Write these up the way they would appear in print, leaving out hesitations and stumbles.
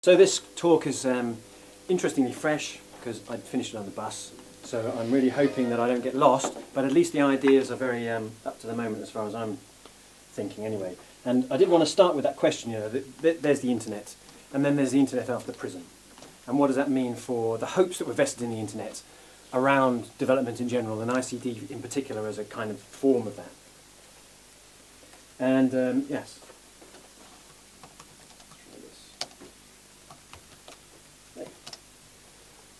So this talk is interestingly fresh because I'd finished it on the bus, so I'm really hoping that I don't get lost, but at least the ideas are very up to the moment as far as I'm thinking anyway. And I did want to start with that question, you know, there's the internet, and then there's the internet after PRISM. And what does that mean for the hopes that were vested in the internet around development in general, and ICT in particular as a kind of form of that? And yes.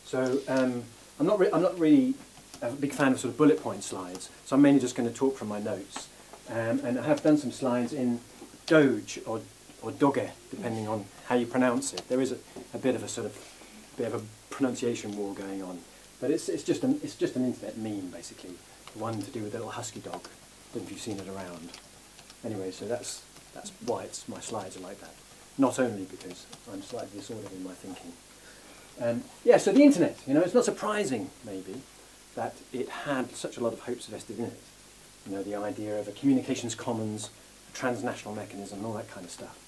So I'm not really a big fan of sort of bullet point slides, so I'm mainly just going to talk from my notes. And I have done some slides in Doge or Doge, depending on how you pronounce it. There is a bit of a pronunciation war going on, but it's just an internet meme basically, the one to do with the little husky dog. I don't know if you've seen it around. Anyway, so that's why my slides are like that. Not only because I'm slightly disordered in my thinking. Yeah, so the internet, you know, it's not surprising, maybe, that it had such a lot of hopes vested in it. You know, the idea of a communications commons, a transnational mechanism, all that kind of stuff.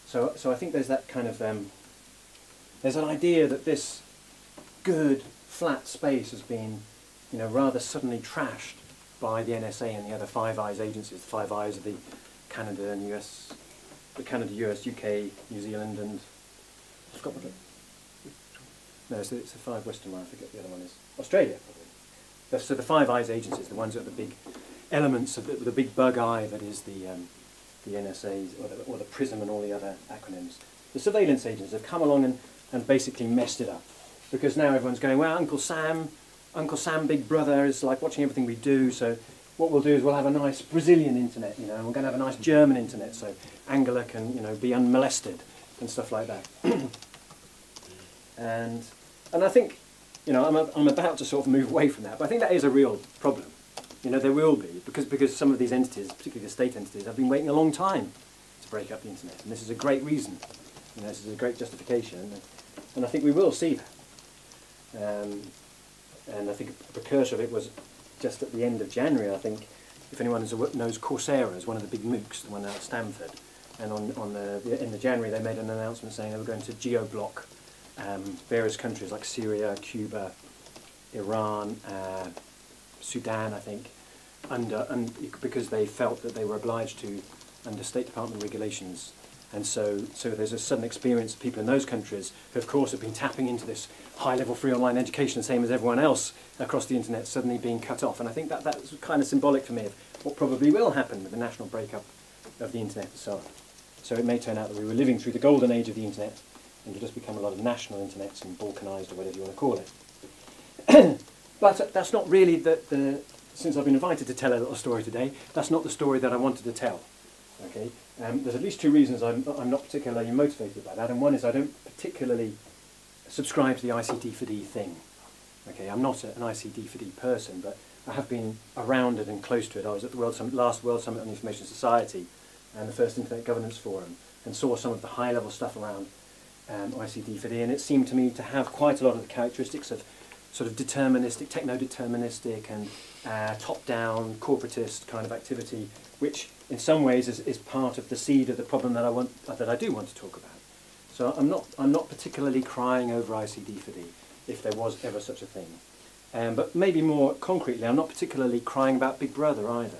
So I think there's that kind of, there's an idea that this good, flat space has been, you know, rather suddenly trashed by the NSA and the other Five Eyes agencies, the Five Eyes of the Canada and US, the Canada, US, UK, New Zealand, and I forgot what it. No, it's the five Western one, I forget the other one is. Australia, probably. So the Five Eyes agencies, the ones that are the big elements of the big bug eye that is the NSA, or the PRISM and all the other acronyms. The surveillance agents have come along and basically messed it up. Because now everyone's going, well, Uncle Sam, Big Brother, is like watching everything we do, so what we'll do is we'll have a nice Brazilian internet, you know, and we're going to have a nice German internet, so Angela can, you know, be unmolested and stuff like that. And I think, you know, I'm about to sort of move away from that, but I think that is a real problem. You know, there will be, because some of these entities, particularly the state entities, have been waiting a long time to break up the internet, and this is a great reason. You know, this is a great justification, and I think we will see that. And I think a precursor of it was just at the end of January, I think, if anyone knows Coursera is one of the big MOOCs, the one out at Stanford, and on the end of January they made an announcement saying they were going to geo-block various countries like Syria, Cuba, Iran, Sudan, I think, because they felt that they were obliged to under State Department regulations. And so there's a sudden experience of people in those countries who, of course, have been tapping into this high-level free online education, the same as everyone else across the internet, suddenly being cut off. And I think that's kind of symbolic for me of what probably will happen with the national breakup of the internet and so on. So it may turn out that we were living through the golden age of the internet, and it'll just become a lot of national internets and balkanised or whatever you want to call it. But that's not really since I've been invited to tell a little story today, that's not the story that I wanted to tell. Okay, there's at least two reasons I'm not particularly motivated by that, and one is I don't particularly subscribe to the ICT4D thing. Okay, I'm not an ICT4D person, but I have been around it and close to it. I was at the last World Summit on the Information Society and the first Internet Governance Forum, and saw some of the high-level stuff around ICT4D, and it seemed to me to have quite a lot of the characteristics of sort of deterministic, techno-deterministic and top-down, corporatist kind of activity, which in some ways is part of the seed of the problem that I do want to talk about. So I'm not particularly crying over ICT4D, if there was ever such a thing. But maybe more concretely, I'm not particularly crying about Big Brother either.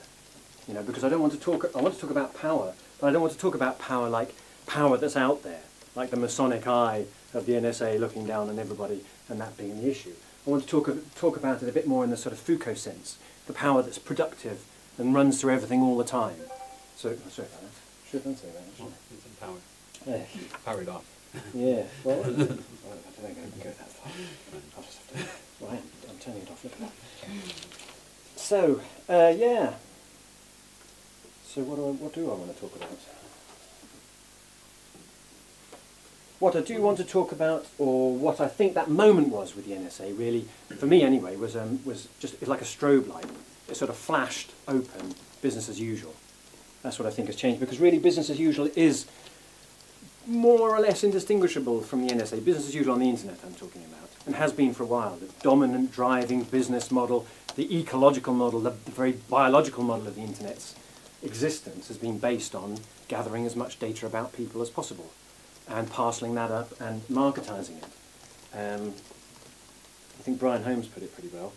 You know, because I want to talk about power, but I don't want to talk about power like power that's out there, like the Masonic eye of the NSA looking down on everybody and that being the issue. I want to talk about it a bit more in the sort of Foucault sense, the power that's productive and runs through everything all the time. So, sorry about that. Should have done say that, actually. It's empowered. Yeah. Powered off. Yeah, well, I don't think I can go that far. I'll just have to, well, I'm turning it off, look at that. So, yeah. So what do I want to talk about? What I do want to talk about, or what I think that moment was with the NSA, really, for me anyway, was just like a strobe light. It sort of flashed open, business as usual. That's what I think has changed, because really business as usual is more or less indistinguishable from the NSA. Business as usual on the internet I'm talking about, and has been for a while. The dominant driving business model, the ecological model, the very biological model of the internet's existence has been based on gathering as much data about people as possible. and parceling that up and marketising it. I think Brian Holmes put it pretty well.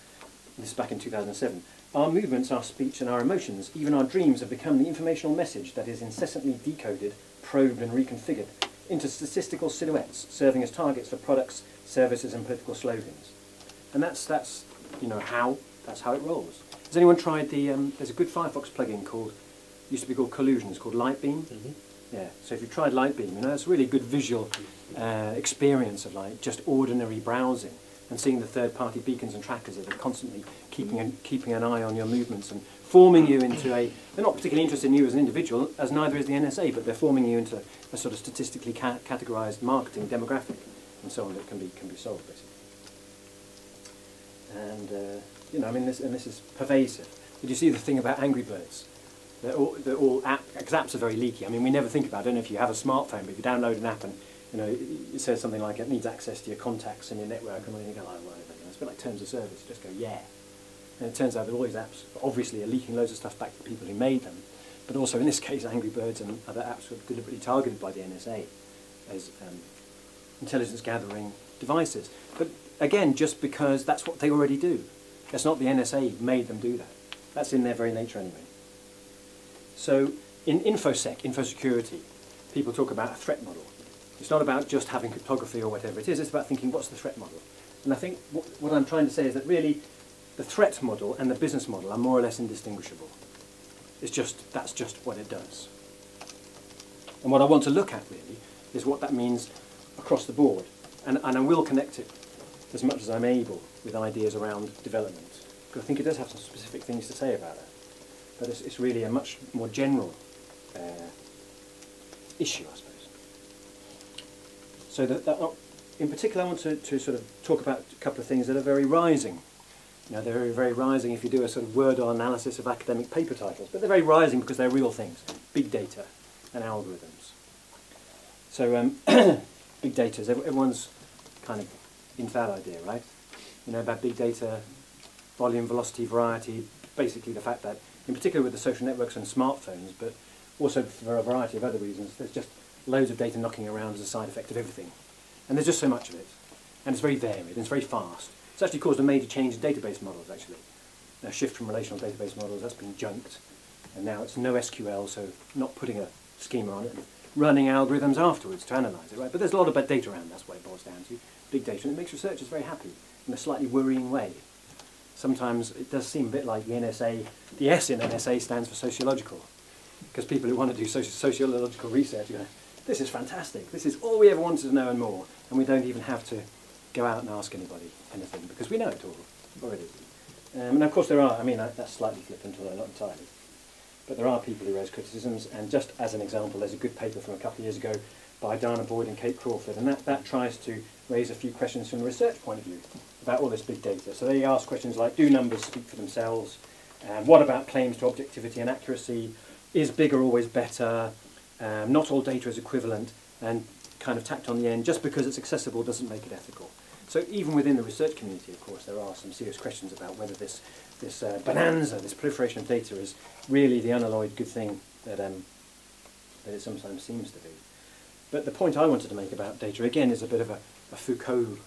This is back in 2007. Our movements, our speech and our emotions, even our dreams have become the informational message that is incessantly decoded, probed and reconfigured into statistical silhouettes, serving as targets for products, services and political slogans. And that's how it rolls. Has anyone tried there's a good Firefox plugin used to be called Collusion, it's called Lightbeam. Mm-hmm. Yeah, so if you've tried Lightbeam, it's a really good visual experience of like just ordinary browsing and seeing the third-party beacons and trackers that are constantly keeping an eye on your movements and forming you into they're not particularly interested in you as an individual, as neither is the NSA, but they're forming you into a sort of statistically categorised marketing demographic and so on that can be solved, basically. And, this is pervasive. Did you see the thing about Angry Birds? They're all apps are very leaky. I mean, we never think about it. I don't know if you have a smartphone, but if you download an app and it says something like it needs access to your contacts and your network, and then you go, oh, whatever. It's a bit like terms of service. You just go, yeah. And it turns out that all these apps obviously are leaking loads of stuff back to the people who made them, but also in this case, Angry Birds and other apps were deliberately targeted by the NSA as intelligence gathering devices. But again, just because that's what they already do. It's not the NSA made them do that. That's in their very nature anyway. So in info security, people talk about a threat model. It's not about just having cryptography or whatever it is, it's about thinking what's the threat model. And I think what I'm trying to say is that really the threat model and the business model are more or less indistinguishable. That's just what it does. And what I want to look at really is what that means across the board. And I will connect it as much as I'm able with ideas around development. Because I think it does have some specific things to say about it. But it's really a much more general issue, I suppose. So in particular, I want to sort of talk about a couple of things that are very rising. They're very, very rising if you do a sort of word analysis of academic paper titles, but they're very rising because they're real things, big data and algorithms. So big data, everyone's kind of into that idea, right? About big data, volume, velocity, variety, basically the fact that, in particular with the social networks and smartphones, but also for a variety of other reasons, there's just loads of data knocking around as a side effect of everything. And there's just so much of it. And it's very varied, and it's very fast. It's actually caused a major change in database models, actually. A shift from relational database models, that's been junked. And now it's no SQL, so not putting a schema on it, and running algorithms afterwards to analyse it, right? But there's a lot of bad data around, that's what it boils down to. Big data, and it makes researchers very happy in a slightly worrying way. Sometimes it does seem a bit like the NSA, the S in NSA stands for sociological, because people who want to do sociological research go, this is fantastic, this is all we ever wanted to know and more, and we don't even have to go out and ask anybody anything, because we know it all already. And of course there are, that's slightly flippant, although not entirely, but there are people who raise criticisms, and just as an example, there's a good paper from a couple of years ago by Dana Boyd and Kate Crawford, and that tries to raise a few questions from a research point of view about all this big data. So they ask questions like, do numbers speak for themselves? What about claims to objectivity and accuracy? Is bigger always better? Not all data is equivalent, and kind of tacked on the end, just because it's accessible doesn't make it ethical. So even within the research community, of course, there are some serious questions about whether this bonanza, this proliferation of data is really the unalloyed good thing that it sometimes seems to be. But the point I wanted to make about data, again, is a bit of a Foucauldian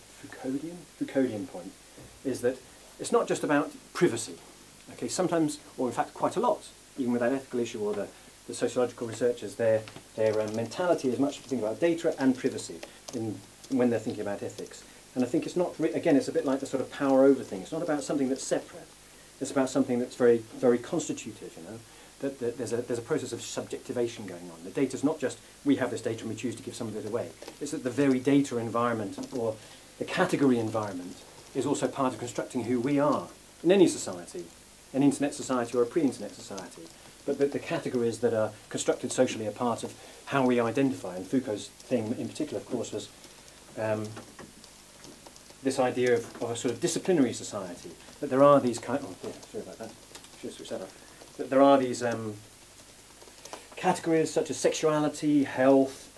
point, is that it's not just about privacy. Okay, sometimes, or in fact quite a lot, even with that ethical issue or the sociological researchers, their mentality is much to think about data and privacy when they're thinking about ethics. And I think it's not, again, it's a bit like the sort of power over thing. It's not about something that's separate. It's about something that's very, very constitutive, that there's a process of subjectivation going on. The data's not just, we have this data and we choose to give some of it away. It's that the very data environment, or the category environment, is also part of constructing who we are in any society, an internet society or a pre-internet society. But the categories that are constructed socially are part of how we identify. And Foucault's thing in particular, of course, was this idea of a sort of disciplinary society, that there are these that there are these categories such as sexuality, health,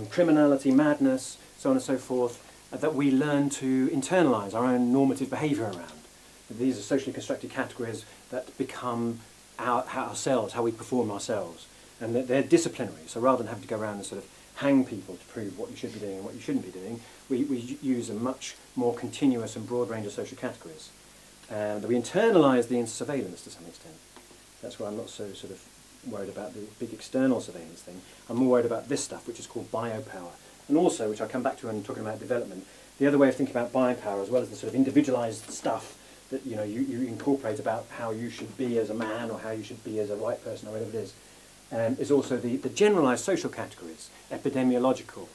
criminality, madness, so on and so forth, that we learn to internalise our own normative behaviour around. These are socially constructed categories that become ourselves, how we perform ourselves, and that they're disciplinary. So rather than having to go around and sort of hang people to prove what you should be doing and what you shouldn't be doing. We use a much more continuous and broad range of social categories. And we internalise the surveillance to some extent. That's why I'm not so sort of worried about the big external surveillance thing. I'm more worried about this stuff, which is called biopower. And also, which I'll come back to when talking about development, the other way of thinking about biopower, as well as the sort of individualised stuff that you incorporate about how you should be as a man or how you should be as a white person or whatever it is also the generalised social categories, epidemiological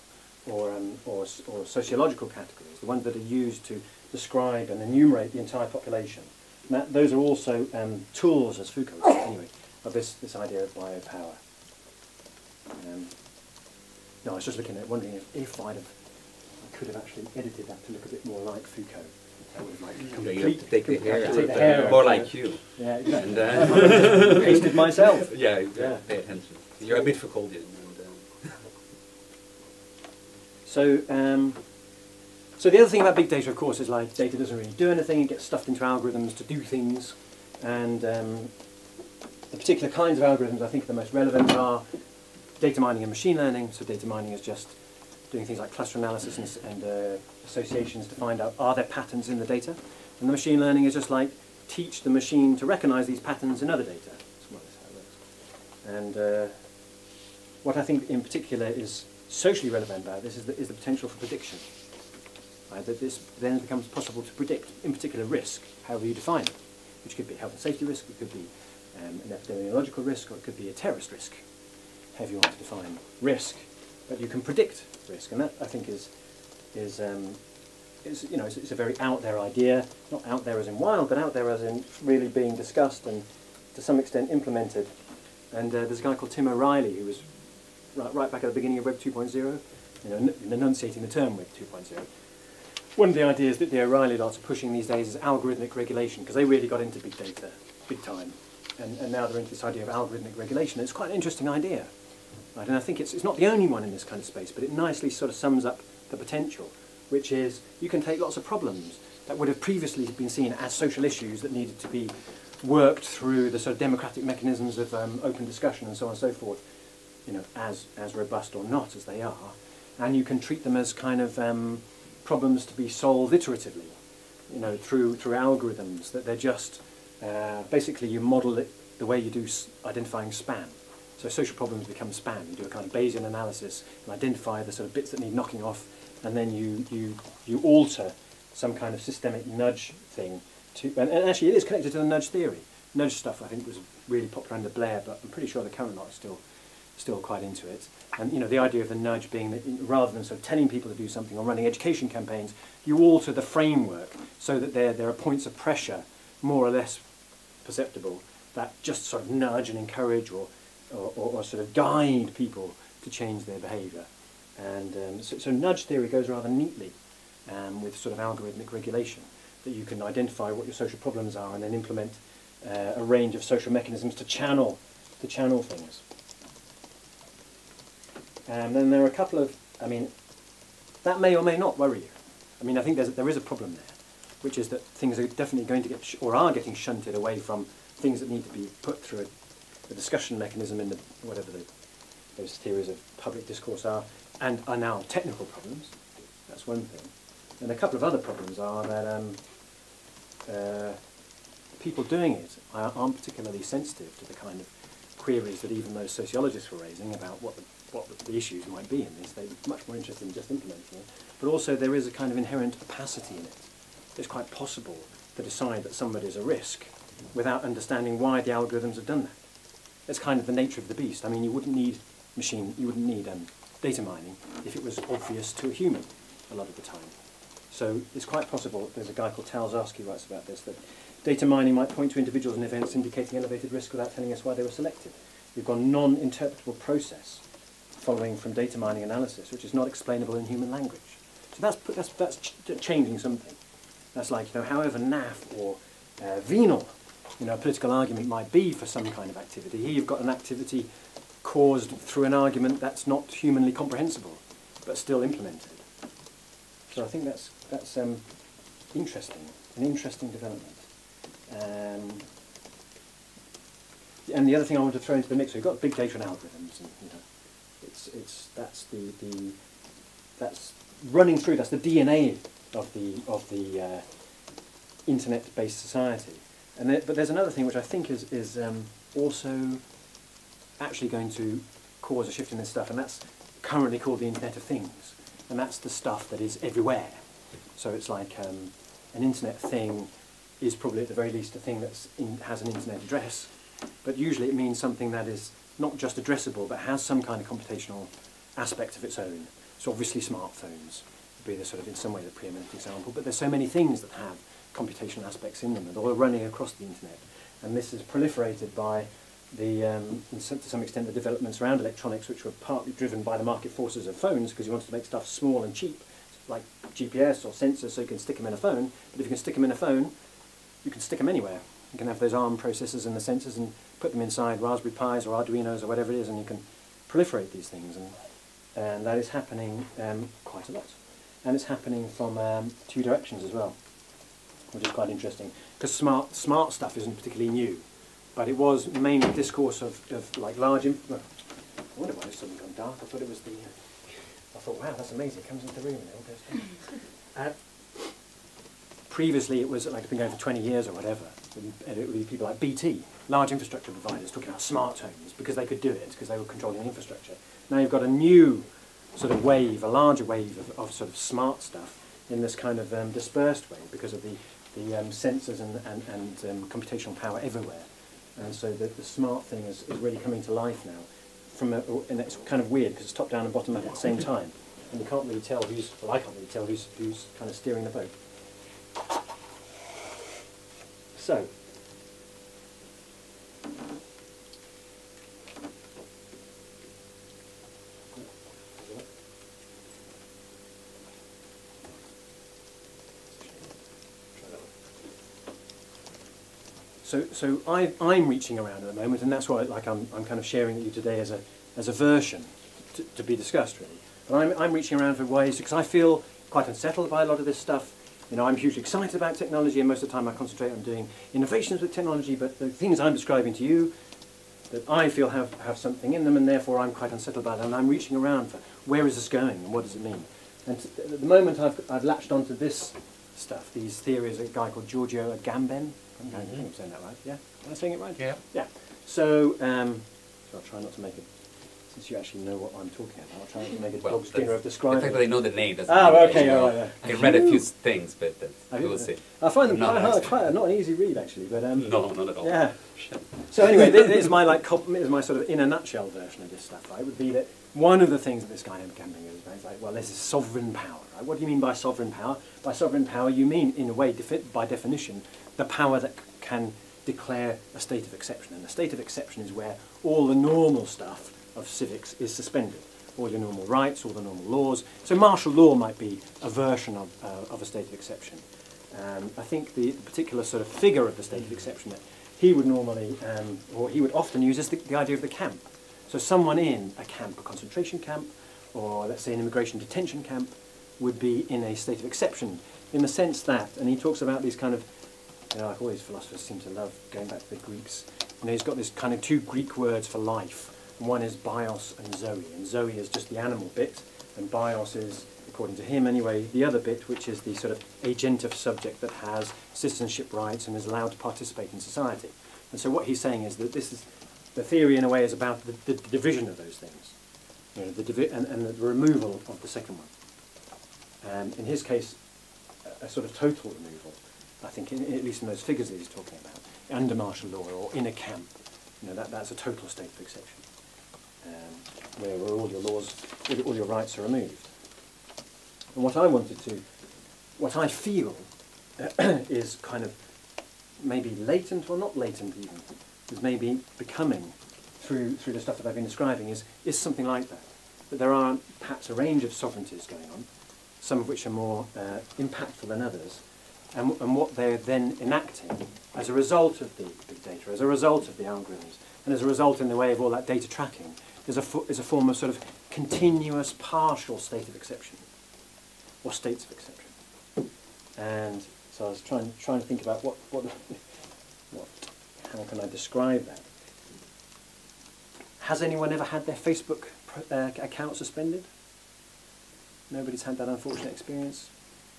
or sociological categories, the ones that are used to describe and enumerate the entire population. And those are also tools, as Foucault said, anyway, of this idea of biopower. No, I was just wondering if I could have actually edited that to look a bit more like Foucault. That would have you have to take the hair, more like you. Yeah, exactly. And, pasted myself. Yeah, pay attention. You're a bit Foucauldian. So the other thing about big data, of course, is like data doesn't really do anything. It gets stuffed into algorithms to do things. And the particular kinds of algorithms I think are the most relevant are data mining and machine learning. So data mining is just doing things like cluster analysis and associations to find out, are there patterns in the data? And the machine learning is just like teach the machine to recognize these patterns in other data. That's more or less how it works. And what I think in particular is socially relevant about this is the potential for prediction. Right? That this then becomes possible to predict, in particular, risk, however you define it, which could be health and safety risk, it could be an epidemiological risk, or it could be a terrorist risk, however you want to define risk. But you can predict risk, and that I think is it's a very out there idea, not out there as in wild, but out there as in really being discussed and to some extent implemented. And there's a guy called Tim O'Reilly who was right back at the beginning of Web 2.0, enunciating the term Web 2.0. One of the ideas that the O'Reilly lots are pushing these days is algorithmic regulation, because they really got into big data big time, and now they're into this idea of algorithmic regulation. It's quite an interesting idea. Right, and I think it's not the only one in this kind of space, but it nicely sort of sums up the potential, which is you can take lots of problems that would have previously been seen as social issues that needed to be worked through the sort of democratic mechanisms of open discussion and so on and so forth, as robust or not as they are, and you can treat them as kind of problems to be solved iteratively, through algorithms, that they're just basically you model it the way you do identifying span. So social problems become span. You do a kind of Bayesian analysis and identify the sort of bits that need knocking off, and then you alter some kind of systemic nudge thing to, and actually it is connected to the nudge theory. Nudge stuff I think was really popular under Blair, but I'm pretty sure the current lot is still quite into it. And the idea of the nudge being that rather than sort of telling people to do something or running education campaigns, you alter the framework so that there are points of pressure, more or less perceptible, that just sort of nudge and encourage or sort of guide people to change their behaviour. And so nudge theory goes rather neatly with sort of algorithmic regulation, that you can identify what your social problems are and then implement a range of social mechanisms to channel things. And then there are a couple of, that may or may not worry you. I think there is a problem there, which is that things are definitely going to get, or are getting shunted away from things that need to be put through a discussion mechanism in whatever those theories of public discourse are, and are now technical problems. That's one thing. And a couple of other problems are that people doing it aren't particularly sensitive to the kind of queries that even those sociologists were raising about what the issues might be in this. They're much more interested in just implementing it. But also there is a kind of inherent opacity in it. It's quite possible to decide that somebody is a risk without understanding why the algorithms have done that. It's kind of the nature of the beast. You wouldn't need data mining if it was obvious to a human a lot of the time. So it's quite possible, there's a guy called Tal Zarski who writes about this, that data mining might point to individuals and events indicating elevated risk without telling us why they were selected. We've got a non-interpretable process following from data mining analysis, which is not explainable in human language. So that's changing something. That's like, however naff or venal, a political argument might be for some kind of activity. Here you've got an activity caused through an argument that's not humanly comprehensible, but still implemented. So I think that's interesting, an interesting development. And the other thing I want to throw into the mix, we've got big data and algorithms, and That's that's running through. That's the DNA of the internet-based society. But there's another thing which I think is also actually going to cause a shift in this stuff, and that's currently called the Internet of Things, and that's the stuff that is everywhere. So it's like an internet thing is probably at the very least a thing that has an internet address, but usually it means something that is not just addressable but has some kind of computational aspect of its own. So obviously smartphones would be the sort of in some way the preeminent example, but there's so many things that have computational aspects in them and all running across the internet, and this is proliferated by the, to some extent, the developments around electronics, which were partly driven by the market forces of phones, because you wanted to make stuff small and cheap, like GPS or sensors, so you can stick them in a phone. But if you can stick them in a phone, you can stick them anywhere. You can have those ARM processors and the sensors and put them inside Raspberry Pis or Arduinos or whatever it is, and you can proliferate these things. And that is happening quite a lot. And it's happening from two directions as well, which is quite interesting, because smart stuff isn't particularly new. But it was mainly discourse of like large... I wonder why it's suddenly gone dark. I thought it was the... I thought, wow, that's amazing. It comes into the room and it all goes down. Previously, it was like it's been going for 20 years or whatever. And it would be people like BT, large infrastructure providers, talking about smart homes because they could do it, because they were controlling the infrastructure. Now you've got a new sort of wave, a larger wave of sort of smart stuff in this kind of dispersed way because of the sensors and computational power everywhere. And so the smart thing is really coming to life now. And it's kind of weird because it's top down and bottom up at the same time. And you can't really tell who's, well, I can't really tell who's kind of steering the boat. So, So I'm reaching around at the moment, and that's why I'm kind of sharing with you today as a version to be discussed really. But I'm reaching around for ways because I feel quite unsettled by a lot of this stuff. You know, I'm hugely excited about technology, and most of the time I concentrate on doing innovations with technology. But the things I'm describing to you, that I feel have something in them, and therefore I'm quite unsettled about it. And I'm reaching around for where is this going and what does it mean. And at the moment I've latched onto this stuff, these theories of a guy called Giorgio Agamben. I think I'm saying that right, yeah? Am I saying it right? Yeah. Yeah. So, I'll try not to make it, since you actually know what I'm talking about, I'll try not to make a dog's dinner of describing. The fact that they know the name doesn't okay, mean, all right, yeah. I read a few things, but we'll see. I find them quite not an easy read, actually, but... no, not at all. Yeah. So anyway, this is my, my sort of in a nutshell version of this stuff, right, would be that one of the things that this guy Camping is, right, like, well, this is sovereign power, right? What do you mean by sovereign power? By sovereign power, you mean, in a way, by definition, the power that can declare a state of exception. And a state of exception is where all the normal stuff of civics is suspended. All your normal rights, all the normal laws. So martial law might be a version of a state of exception. I think the particular sort of figure of the state of exception that he would normally, or he would often use is the idea of the camp. So someone in a camp, a concentration camp, or let's say an immigration detention camp, would be in a state of exception, in the sense that, and he talks about these kind of, you know, like all these philosophers seem to love going back to the Greeks. You know, he's got this kind of two Greek words for life. One is bios and zoe. And zoe is just the animal bit, and bios is, according to him anyway, the other bit, which is the sort of agentive subject that has citizenship rights and is allowed to participate in society. And so what he's saying is that this is, the theory in a way is about the division of those things. You know, and the removal of the second one. In his case, a sort of total removal. I think, at least in those figures that he's talking about, under martial law or in a camp, you know, that's a total state of exception, where all your laws, all your rights are removed. And what I feel is kind of maybe latent or not latent even, is maybe becoming through the stuff that I've been describing is something like that. That there are perhaps a range of sovereignties going on, some of which are more impactful than others. And what they're then enacting as a result of the big data, as a result of the algorithms, and as a result in the way of all that data tracking, is a form of sort of continuous partial state of exception, or states of exception. And so I was trying to think about how can I describe that? Has anyone ever had their Facebook account suspended. Nobody's had that unfortunate experience.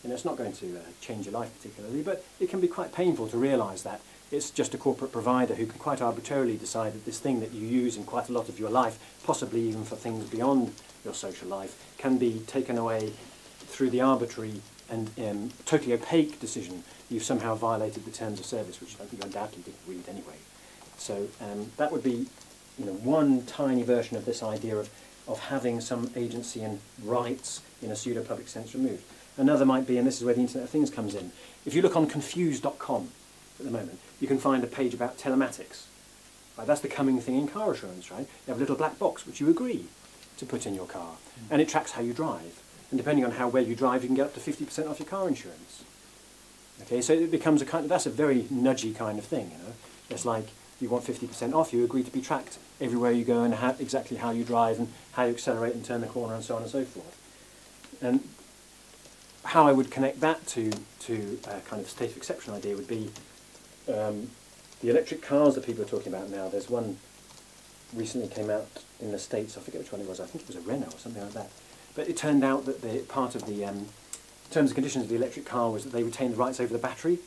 You know, it's not going to change your life particularly, but it can be quite painful to realise that it's just a corporate provider who can quite arbitrarily decide that this thing that you use in quite a lot of your life, possibly even for things beyond your social life, can be taken away through the arbitrary and totally opaque decision. You've somehow violated the terms of service, which I think you undoubtedly didn't read anyway. So that would be, you know, one tiny version of this idea of having some agency and rights in a pseudo-public sense removed. Another might be, and this is where the Internet of Things comes in, if you look on confused.com at the moment, you can find a page about telematics. Right, that's the coming thing in car assurance, right? You have a little black box which you agree to put in your car, and it tracks how you drive. And depending on how well you drive, you can get up to 50% off your car insurance. Okay, so it becomes a kind of, that's a very nudgy kind of thing, you know. It's like, you want 50% off, you agree to be tracked everywhere you go and exactly how you drive and how you accelerate and turn the corner and so on and so forth. And how I would connect that to a kind of state of exception idea would be the electric cars that people are talking about now. There's one recently came out in the States, I forget which one it was, I think it was a Renault or something like that. But it turned out that part of the terms and conditions of the electric car was that they retained the rights over the battery.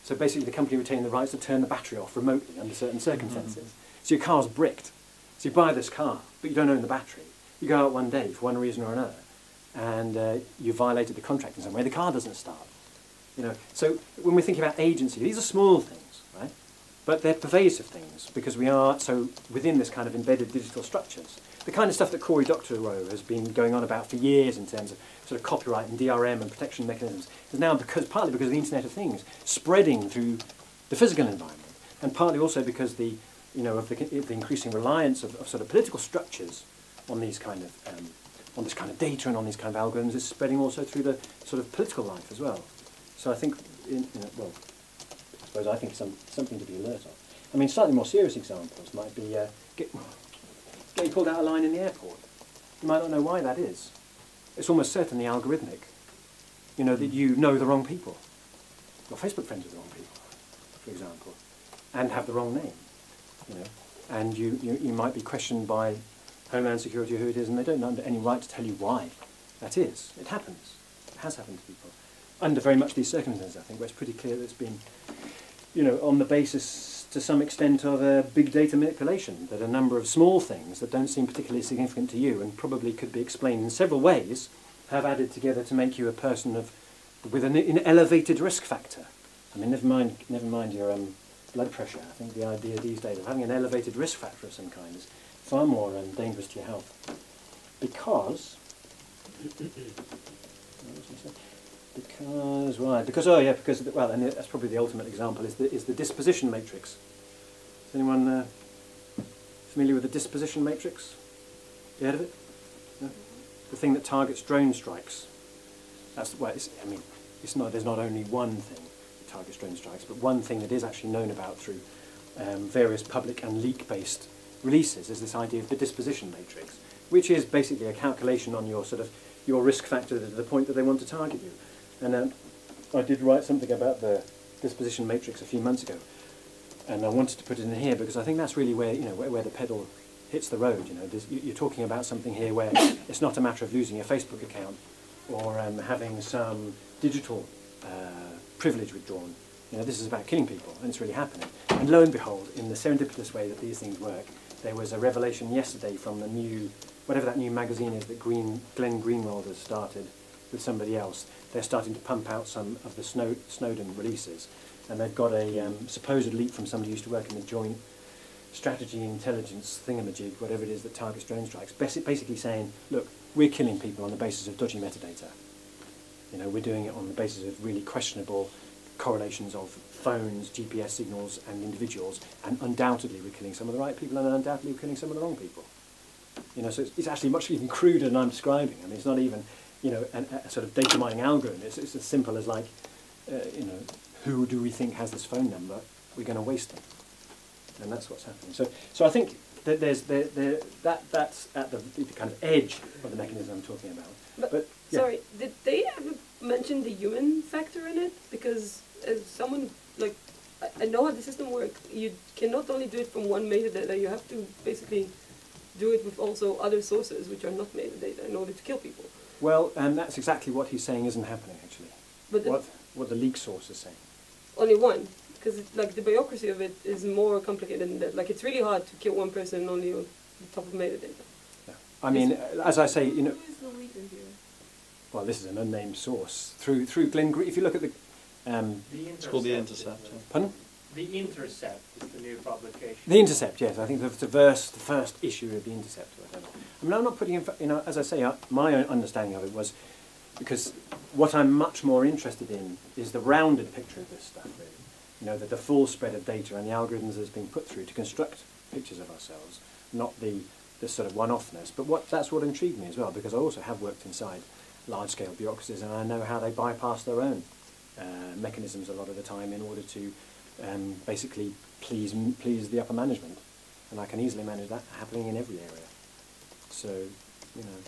So basically the company retained the rights to turn the battery off remotely under certain circumstances. So your car's bricked. So you buy this car, but you don't own the battery. You go out one day for one reason or another, and you violated the contract in some way, the car doesn't start. You know, so when we think about agency, these are small things, right? But they're pervasive things, because we are so within this kind of embedded digital structures. The kind of stuff that Cory Doctorow has been going on about for years in terms of sort of copyright and DRM and protection mechanisms is now partly because of the Internet of Things spreading through the physical environment, and partly also because of the increasing reliance of sort of political structures on these kind of on this kind of data and on these kind of algorithms is spreading also through the sort of political life as well. So I think, well, I suppose I think something to be alert of. I mean, slightly more serious examples might be getting pulled out of line in the airport. You might not know why that is. It's almost certainly algorithmic. You know, that you know the wrong people. Your Facebook friends with the wrong people, for example, and have the wrong name. You know, and you might be questioned by Homeland Security who it is, and they don't have any right to tell you why that is. It happens. It has happened to people. Under very much these circumstances, I think, where it's pretty clear that it's been, you know, on the basis to some extent of big data manipulation, that a number of small things that don't seem particularly significant to you and probably could be explained in several ways have added together to make you a person with an elevated risk factor. I mean, never mind your blood pressure. I think the idea these days of having an elevated risk factor of some kind is far more dangerous to your health. Because, and that's probably the ultimate example, is the disposition matrix. Is anyone familiar with the disposition matrix? You heard of it? No? The thing that targets drone strikes. That's, well, there's not only one thing that targets drone strikes, but one thing that is actually known about through various public and leak-based releases is this idea of the disposition matrix, which is basically a calculation on your risk factor to the point that they want to target you. And I did write something about the disposition matrix a few months ago, and I wanted to put it in here because I think that's really where where the pedal hits the road. You know, you're talking about something here where it's not a matter of losing your Facebook account or having some digital privilege withdrawn. You know, this is about killing people, and it's really happening. And lo and behold, in the serendipitous way that these things work, there was a revelation yesterday from the new, whatever that new magazine is that Glenn Greenwald has started with somebody else. They're starting to pump out some of the Snowden releases, and they've got a supposed leak from somebody who used to work in the Joint Strategy Intelligence thingamajig, whatever it is that targets drone strikes, basically saying, look, we're killing people on the basis of dodgy metadata. You know, we're doing it on the basis of really questionable correlations of phones, GPS signals and individuals, and undoubtedly we're killing some of the right people and undoubtedly we're killing some of the wrong people. You know, so it's actually much even cruder than I'm describing. I mean, it's not even, you know, a sort of data mining algorithm. It's as simple as like, you know, who do we think has this phone number? We're going to waste them. And that's what's happening. So I think that that's at the kind of edge of the mechanism I'm talking about. But yeah. Sorry, did they ever mention the human factor in it? Because as someone, like, I know how the system works. You cannot only do it from one metadata. You have to basically do it with also other sources which are not metadata in order to kill people. Well, that's exactly what he's saying isn't happening, actually. But what the leak source is saying. Only one, because like the bureaucracy of it is more complicated than that. Like it's really hard to kill one person only on the top of metadata. Yeah. I mean, as I say, you know. Who is the leader here? Well, this is an unnamed source through Glenn Green. If you look at the, It's called The Intercept. pardon? The Intercept is the new publication. The Intercept, yes. I think the first issue of the Intercept. I mean, I'm not putting in, you know, as I say, my own understanding of it was because what I'm much more interested in is the rounded picture of this stuff, really. You know, the full spread of data and the algorithms that's being put through to construct pictures of ourselves, not the sort of one-offness. But that's what intrigued me as well, because I also have worked inside large-scale bureaucracies, and I know how they bypass their own mechanisms a lot of the time in order to basically please the upper management, and I can easily manage that happening in every area. So, you know.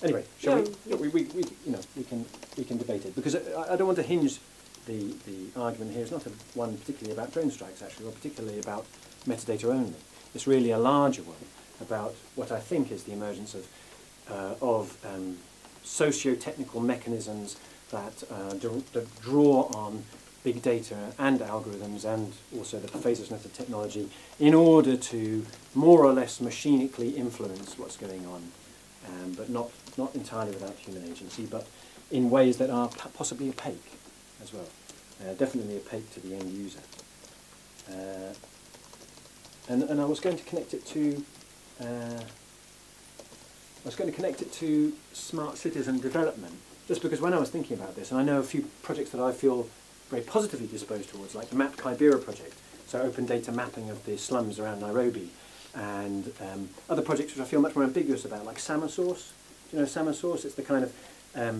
Anyway, shall we? You know, we can debate it, because I don't want to hinge the argument here. It's not one particularly about drone strikes, actually, or particularly about metadata only. It's really a larger one about what I think is the emergence of socio-technical mechanisms that draw on big data and algorithms and also the pervasiveness of technology in order to more or less machinically influence what's going on, but not entirely without human agency, but in ways that are possibly opaque as well, definitely opaque to the end user. And I was going to connect it to smart citizen development, just because when I was thinking about this, and I know a few projects that I feel very positively disposed towards, like the Map Kibera project, so open data mapping of the slums around Nairobi, and other projects which I feel much more ambiguous about, like Samasource. Do you know Samasource? It's the kind of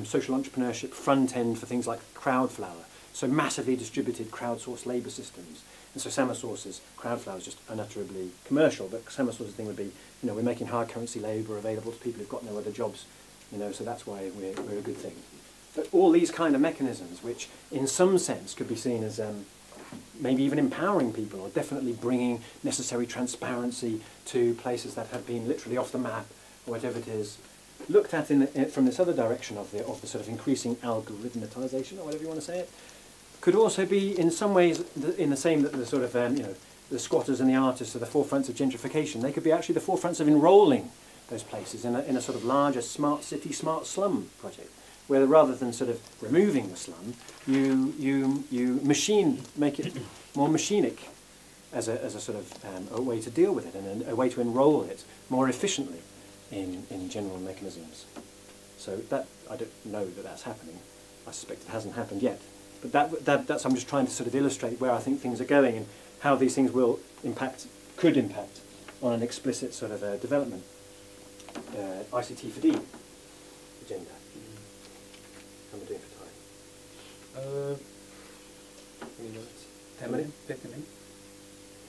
social entrepreneurship front end for things like Crowdflower, so massively distributed crowdsourced labour systems. And so Samasource's Crowdflower is just unutterably commercial, but Samasource's thing would be, you know, we're making hard currency labour available to people who've got no other jobs, you know, so that's why we're a good thing. But all these kind of mechanisms, which in some sense could be seen as maybe even empowering people, or definitely bringing necessary transparency to places that have been literally off the map, or whatever it is, looked at from this other direction of the sort of increasing algorithmatization, or whatever you want to say it, could also be in some ways in the same that the sort of you know, the squatters and the artists are the forefronts of gentrification. They could be actually the forefronts of enrolling those places in a sort of larger smart city, smart slum project, where rather than sort of removing the slum, you make it more machinic as a sort of a way to deal with it, and a way to enrol it more efficiently in general mechanisms. So that, I don't know that that's happening. I suspect it hasn't happened yet. But that's, I'm just trying to sort of illustrate where I think things are going and how these things could impact on an explicit sort of development ICT for D agenda. How am I doing for time? 10 minutes? 15 minutes?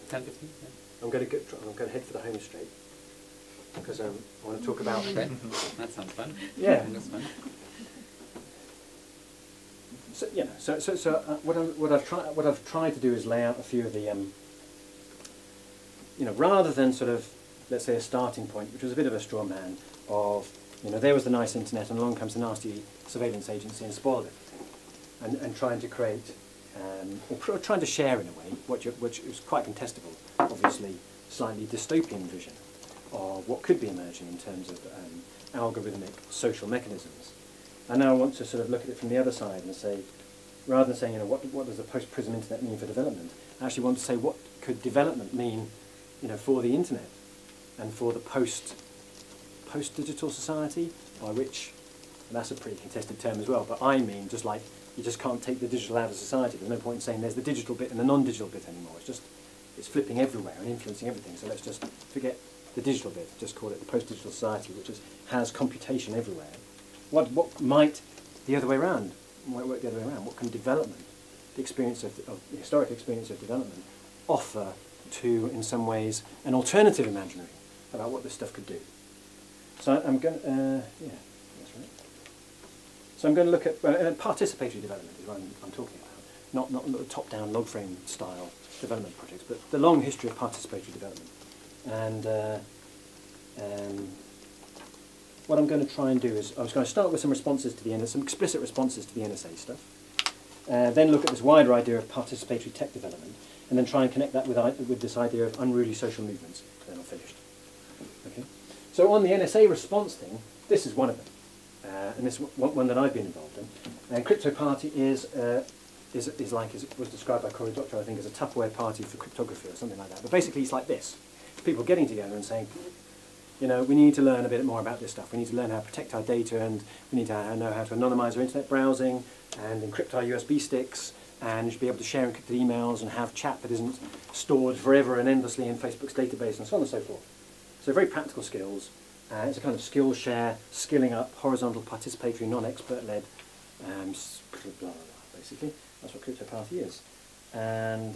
10, 15? Yeah. I'm going to head for the home straight because I want to talk about. Okay. That sounds fun. Yeah. That's fun. So you know, what I've tried to do is lay out a few of the you know, rather than sort of, let's say, a starting point, which was a bit of a straw man of, you know, there was the nice internet and along comes the nasty surveillance agency and spoiled everything, and trying to create or trying to share in a way which was quite contestable, obviously slightly dystopian vision of what could be emerging in terms of algorithmic social mechanisms. And now I want to sort of look at it from the other side and say, rather than saying, you know, what does the post-PRISM internet mean for development, I actually want to say, what could development mean, you know, for the internet and for the post-digital society, by which, and that's a pretty contested term as well, but I mean just like you just can't take the digital out of society. There's no point in saying there's the digital bit and the non-digital bit anymore. It's flipping everywhere and influencing everything. So let's just forget the digital bit, just call it the post-digital society, which has computation everywhere. What might the other way around? Might work the other way around. What can development, the experience of the historic experience of development, offer to, in some ways, an alternative imaginary about what this stuff could do? So I'm going to, yeah, that's right. So I'm going to look at participatory development is what I'm talking about, not the top-down log frame style development projects, but the long history of participatory development. And what I'm going to try and do is, I was going to start with some responses to the NSA, some explicit responses to the NSA stuff, then look at this wider idea of participatory tech development, and then try and connect that with this idea of unruly social movements. Then I'm finished. Okay. So on the NSA response thing, this is one of them, and this is one that I've been involved in. And Crypto Party is like, as it was described by Cory Doctorow, I think, as a Tupperware party for cryptography or something like that. But basically it's like this. It's people getting together and saying, you know, we need to learn a bit more about this stuff. We need to learn how to protect our data, and we need to know how to anonymize our internet browsing and encrypt our USB sticks, and you should be able to share encrypted emails and have chat that isn't stored forever and endlessly in Facebook's database and so on and so forth. So very practical skills. It's a kind of skill share, skilling up, horizontal, participatory, non-expert-led, blah, blah, blah, basically. That's what Crypto Party is. And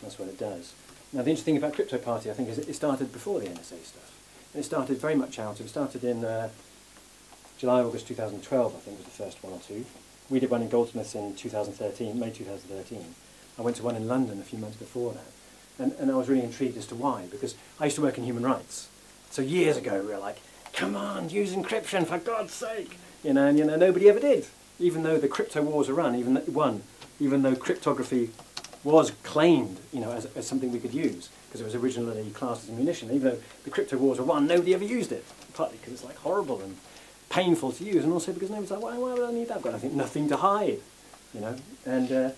that's what it does. Now, the interesting thing about Crypto Party, I think, is it started before the NSA stuff. And it started very much out. It started in July, August 2012, I think, was the first one or two. We did one in Goldsmiths in 2013, May 2013. I went to one in London a few months before that. And I was really intrigued as to why, because I used to work in human rights. So years ago, we were like, come on, use encryption, for God's sake! You know, and nobody ever did. Even though the crypto wars are run, even though cryptography was claimed, you know, as something we could use, because it was originally classed as ammunition. Even though the crypto wars were won, nobody ever used it. Partly because it's like horrible and painful to use, and also because nobody's like, why would I need that? I've got nothing to hide, you know. And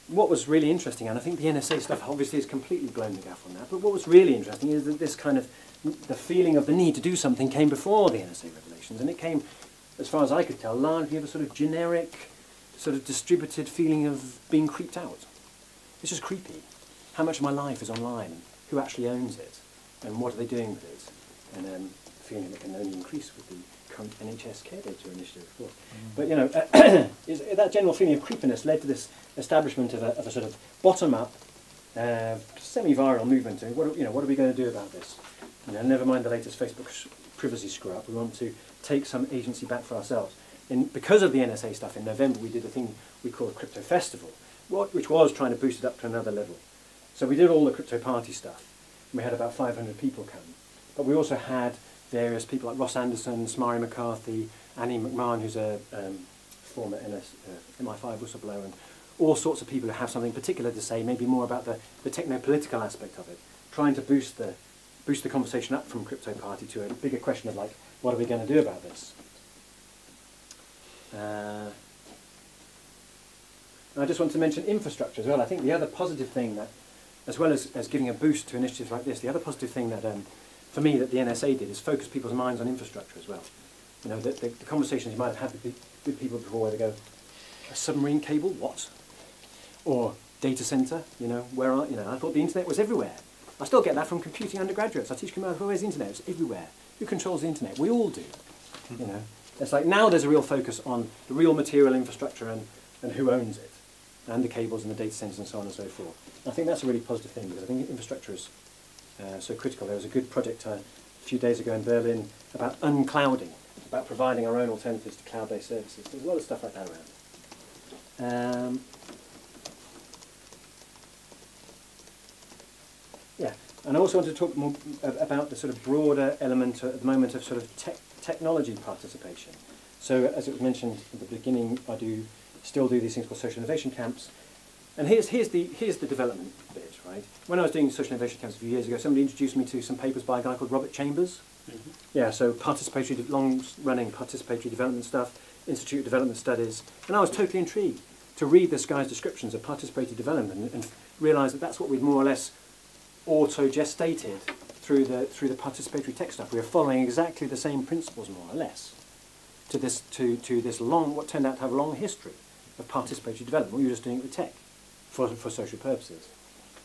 what was really interesting, and I think the NSA stuff obviously has completely blown the gaff on that, but what was really interesting is that this kind of, the feeling of the need to do something came before the NSA revelations, and it came, as far as I could tell, largely of a sort of generic, sort of distributed feeling of being creeped out. It's just creepy. How much of my life is online, and who actually owns it, and what are they doing with it? And feeling that can only increase with the current NHS care data initiative, of course. But you know, that general feeling of creepiness led to this establishment of a sort of bottom-up, semi-viral movement. What are we going to do about this? You know, never mind the latest Facebook privacy screw-up. We want to take some agency back for ourselves. Because of the NSA stuff, in November we did a thing we called Crypto Festival, which was trying to boost it up to another level. So we did all the Crypto Party stuff. And we had about 500 people come. But we also had various people like Ross Anderson, Smari McCarthy, Annie McMahon, who's a former MI5 whistleblower, and all sorts of people who have something particular to say, maybe more about the techno-political aspect of it, trying to boost the conversation up from Crypto Party to a bigger question of like, what are we going to do about this? I just want to mention infrastructure as well. I think the other positive thing that, as well as giving a boost to initiatives like this, the other positive thing that, for me, that the NSA did is focus people's minds on infrastructure as well. You know, the conversations you might have had with people before where they go, a submarine cable, what? Or data center, you know, I thought the internet was everywhere. I still get that from computing undergraduates. I teach computer, where's the internet? It's everywhere. Who controls the internet? We all do, you know. It's like now there's a real focus on the real material infrastructure and who owns it, and the cables and the data centers and so on and so forth. I think that's a really positive thing, because I think infrastructure is so critical. There was a good project a few days ago in Berlin about unclouding, about providing our own alternatives to cloud-based services. There's a lot of stuff like that around. Yeah, and I also want to talk more about the sort of broader element at the moment of sort of technology participation. So, as it was mentioned at the beginning, I still do these things called social innovation camps. And here's the development bit, right? When I was doing social innovation camps a few years ago, somebody introduced me to some papers by a guy called Robert Chambers. Mm-hmm. Yeah, so long-running participatory development stuff, Institute of Development Studies, and I was totally intrigued to read this guy's descriptions of participatory development and realise that that's what we'd more or less auto-gestated through the participatory tech stuff. We were following exactly the same principles, more or less, to this what turned out to have a long history of participatory development. We were just doing it with tech for social purposes.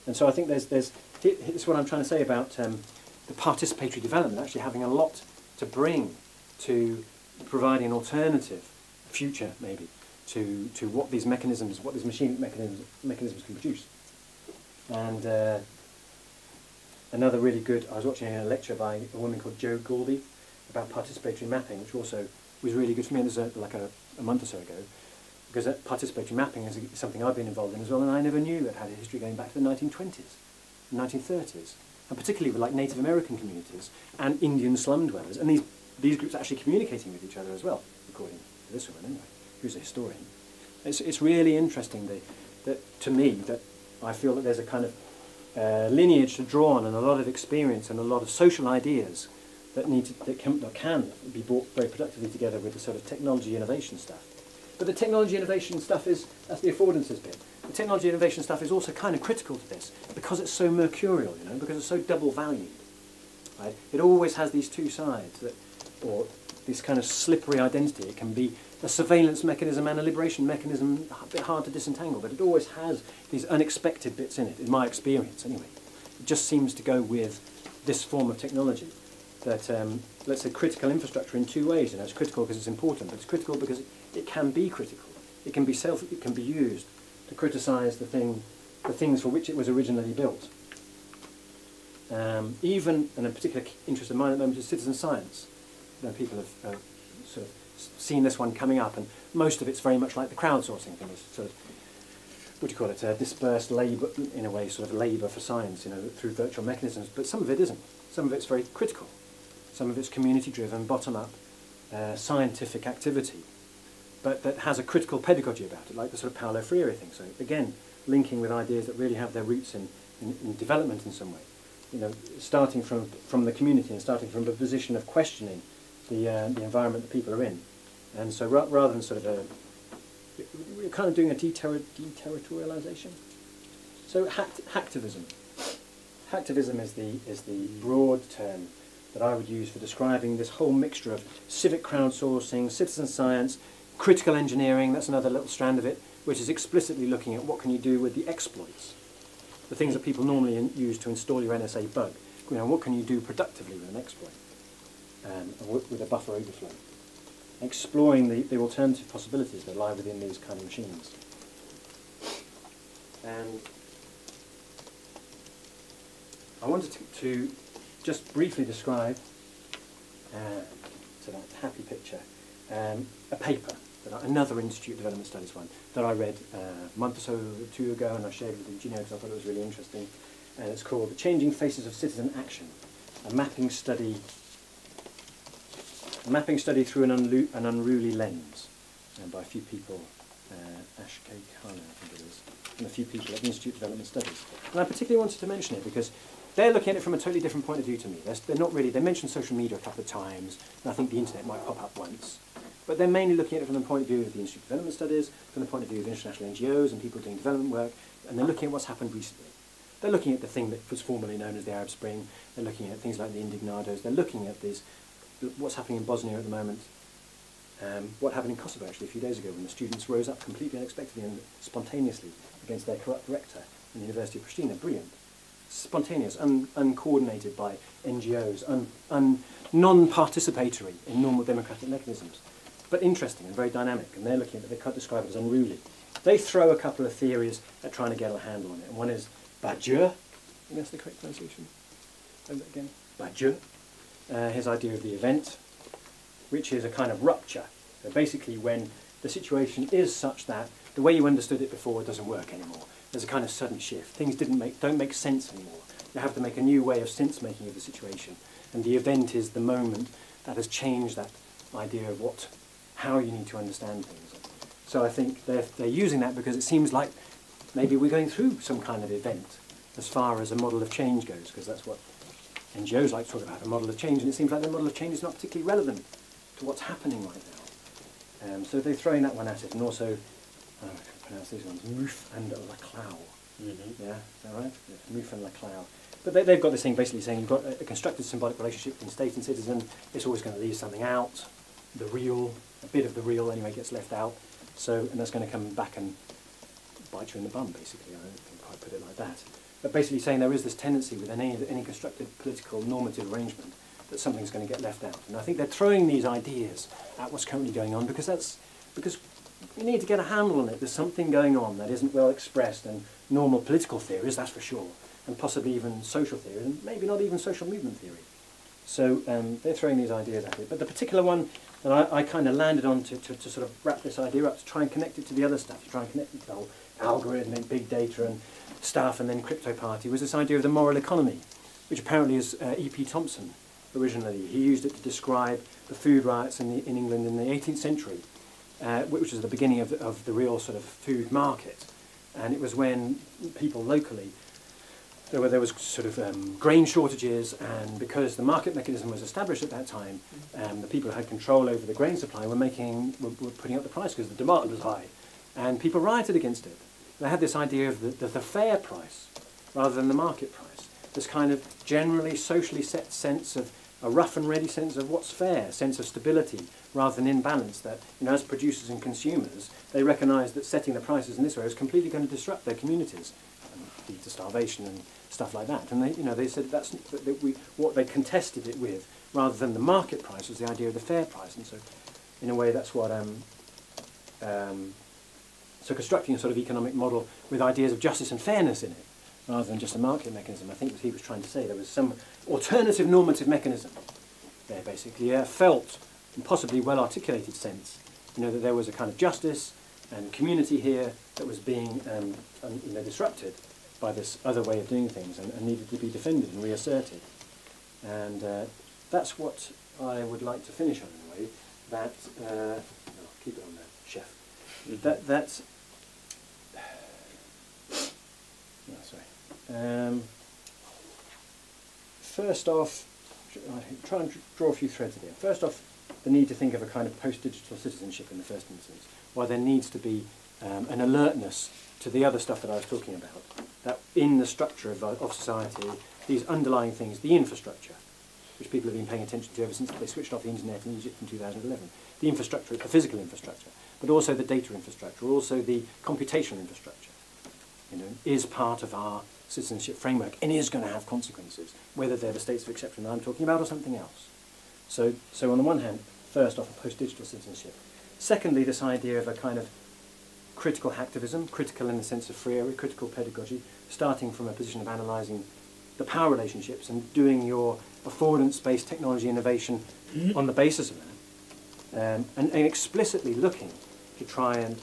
And so I think it's what I'm trying to say about the participatory development actually having a lot to bring to providing an alternative future, maybe, to what these mechanisms, what these machine mechanisms can produce. And another really good, I was watching a lecture by a woman called Jo Goulby about participatory mapping, which also was really good for me. And this was like a month or so ago, because participatory mapping is something I've been involved in as well, and I never knew it had a history going back to the 1920s, 1930s. and particularly with like Native American communities and Indian slum dwellers, and these groups actually communicating with each other as well, according to this woman anyway, who's a historian. It's really interesting that to me that I feel that there's a kind of lineage to draw on and a lot of experience and a lot of social ideas that can be brought very productively together with the sort of technology innovation stuff. But the technology innovation stuff that's the affordances bit. The technology innovation stuff is also kind of critical to this because it's so mercurial, you know, because it's so double valued. Right? It always has these two sides, or this kind of slippery identity. It can be a surveillance mechanism and a liberation mechanism, a bit hard to disentangle, but it always has these unexpected bits in it, in my experience anyway. It just seems to go with this form of technology. That, let's say, critical infrastructure in two ways. You know, it's critical because it's important, but it's critical because it can be critical. It can be used to criticise the things for which it was originally built. Even, and a particular interest of mine at the moment is citizen science. You know, people have sort of seen this one coming up, and most of it's very much like the crowdsourcing thing. It's sort of, what do you call it, dispersed labour, in a way, sort of labour for science, you know, through virtual mechanisms. But some of it isn't. Some of it's very critical. Some of it's community-driven, bottom-up, scientific activity, but that has a critical pedagogy about it, like the sort of Paulo Freire thing. So again, linking with ideas that really have their roots in development in some way. You know, starting from the community and starting from a position of questioning the environment that people are in. And so rather than sort of we're kind of doing a deterritorialization. So hacktivism. Hacktivism is the broad term that I would use for describing this whole mixture of civic crowdsourcing, citizen science, critical engineering, that's another little strand of it, which is explicitly looking at what can you do with the exploits, the things that people normally use to install your NSA bug. You know, what can you do productively with an exploit, with a buffer overflow? Exploring the alternative possibilities that lie within these kind of machines. And I wanted to just briefly describe, to that happy picture, a paper, another Institute Development Studies one, that I read a month or so, 2 ago, and I shared with Gino because I thought it was really interesting. And it's called The Changing Faces of Citizen Action, a mapping study through an unruly lens, and by a few people, Ash K. Khanna, I think it is, and a few people at the Institute of Development Studies. And I particularly wanted to mention it because they're looking at it from a totally different point of view to me. They're not really, they mentioned social media a couple of times, and I think the internet might pop up once. But they're mainly looking at it from the point of view of the Institute of Development Studies, from the point of view of international NGOs and people doing development work, and they're looking at what's happened recently. They're looking at the thing that was formerly known as the Arab Spring, they're looking at things like the Indignados, they're looking at what's happening in Bosnia at the moment, what happened in Kosovo actually a few days ago when the students rose up completely unexpectedly and spontaneously against their corrupt rector in the University of Pristina. Brilliant. Spontaneous, uncoordinated by NGOs, non-participatory in normal democratic mechanisms, but interesting and very dynamic, and they're looking at it, they can't describe it as unruly. They throw a couple of theories at trying to get a handle on it, and one is Badiou, I think that's the correct pronunciation, again, Badiou, his idea of the event, which is a kind of rupture. So basically when the situation is such that the way you understood it before doesn't work anymore. There's a kind of sudden shift. Things don't make sense anymore. You have to make a new way of sense-making of the situation. And the event is the moment that has changed that idea of how you need to understand things. So I think they're using that because it seems like maybe we're going through some kind of event as far as a model of change goes, because that's what NGOs like to talk about, a model of change, and it seems like the model of change is not particularly relevant to what's happening right now. So they're throwing that one at it, and also, I don't know if I can pronounce these ones, Mouffe and Laclau. Mm-hmm. Yeah, is that right? Yeah, Mouffe and Laclau. But they've got this thing basically saying you've got a constructed symbolic relationship between state and citizen, it's always going to leave something out, the real, a bit of the real anyway gets left out, so, and that's going to come back and bite you in the bum, basically. I don't think quite put it like that. But basically saying there is this tendency with any constructed political normative arrangement that something's going to get left out. And I think they're throwing these ideas at what's currently going on because we need to get a handle on it. There's something going on that isn't well expressed, and normal political theories, that's for sure, and possibly even social theory, and maybe not even social movement theory. So they're throwing these ideas at it. But the particular one that I kind of landed on to sort of wrap this idea up, to try and connect it to the other stuff, to try and connect it to the whole algorithm and big data and stuff, and then crypto party, was this idea of the moral economy. which apparently is E.P. Thompson originally. He used it to describe the food riots in England in the 18th century, which was the beginning of the real sort of food market. And it was when people locally, there was sort of grain shortages, and because the market mechanism was established at that time, the people who had control over the grain supply were putting up the price because the demand was high, and people rioted against it. They had this idea of the fair price rather than the market price. This kind of generally socially set sense of a rough and ready sense of what's fair, sense of stability rather than imbalance. That, you know, as producers and consumers, they recognise that setting the prices in this way is completely going to disrupt their communities, and lead to starvation and stuff like that. And they said what they contested it with, rather than the market price, was the idea of the fair price. And so, in a way, that's what so constructing a sort of economic model with ideas of justice and fairness in it, rather than just a market mechanism. I think what he was trying to say, there was some alternative normative mechanism there, basically, a felt and possibly well-articulated sense, you know, that there was a kind of justice and community here that was being disrupted by this other way of doing things, and needed to be defended and reasserted. And that's what I would like to finish on, in a way. That I'll keep it on there, chef. That's no, sorry. First off, I try and draw a few threads here. First off, the need to think of a kind of post-digital citizenship in the first instance, why there needs to be an alertness to the other stuff that I was talking about, that in the structure of society, these underlying things, the infrastructure, which people have been paying attention to ever since they switched off the internet in Egypt in 2011, the infrastructure, the physical infrastructure, but also the data infrastructure, also the computational infrastructure, you know, is part of our citizenship framework and is going to have consequences, whether they're the states of exception that I'm talking about or something else. So on the one hand, first off, a post-digital citizenship. Secondly, this idea of a kind of critical hacktivism, critical in the sense of freery, critical pedagogy, starting from a position of analysing the power relationships and doing your affordance-based technology innovation on the basis of that, and explicitly looking to try and,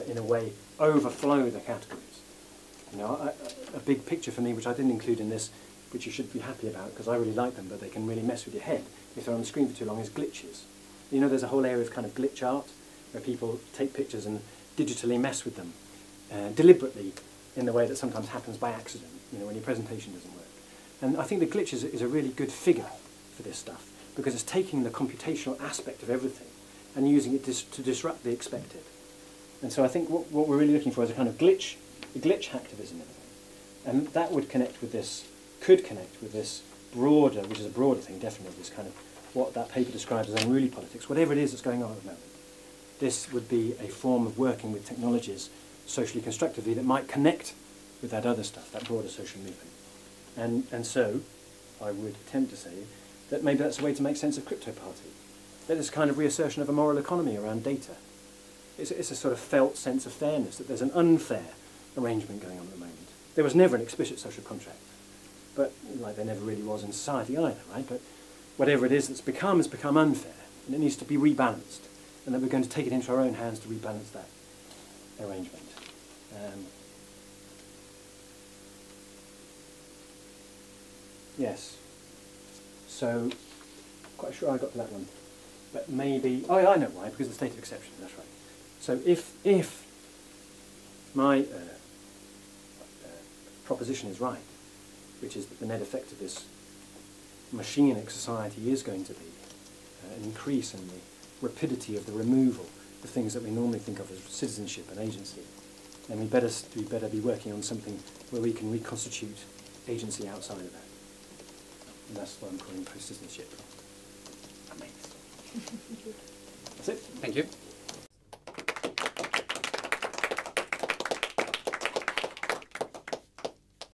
in a way, overflow the categories. You know, a big picture for me, which I didn't include in this, which you should be happy about, because I really like them, but they can really mess with your head if they're on the screen for too long, is glitches. You know, there's a whole area of kind of glitch art, where people take pictures and digitally mess with them, deliberately, in the way that sometimes happens by accident, you know, when your presentation doesn't work. And I think the glitch is a really good figure for this stuff, because it's taking the computational aspect of everything and using it to disrupt the expected. And so I think what we're really looking for is a kind of glitch hacktivism in a way. And that would connect with this, could connect with this broader, which is a broader thing, definitely, this kind of what that paper describes as unruly politics, whatever it is that's going on at the moment. This would be a form of working with technologies socially constructively that might connect with that other stuff, that broader social movement. And so I would attempt to say that maybe that's a way to make sense of crypto party. That is a kind of reassertion of a moral economy around data. It's a sort of felt sense of fairness, that there's an unfair arrangement going on at the moment. There was never an explicit social contract, but like there never really was in society either, right? But whatever it is that's become has become unfair, and it needs to be rebalanced, and that we're going to take it into our own hands to rebalance that arrangement. Yes. So, quite sure I got to that one, but maybe, oh yeah, I know why, because of the state of exception, that's right. So if my proposition is right, which is that the net effect of this machinic society is going to be an increase in the rapidity of the removal of things that we normally think of as citizenship and agency, then we better be working on something where we can reconstitute agency outside of that. And that's what I'm calling post-citizenship. Amazing. That's it. Thank you.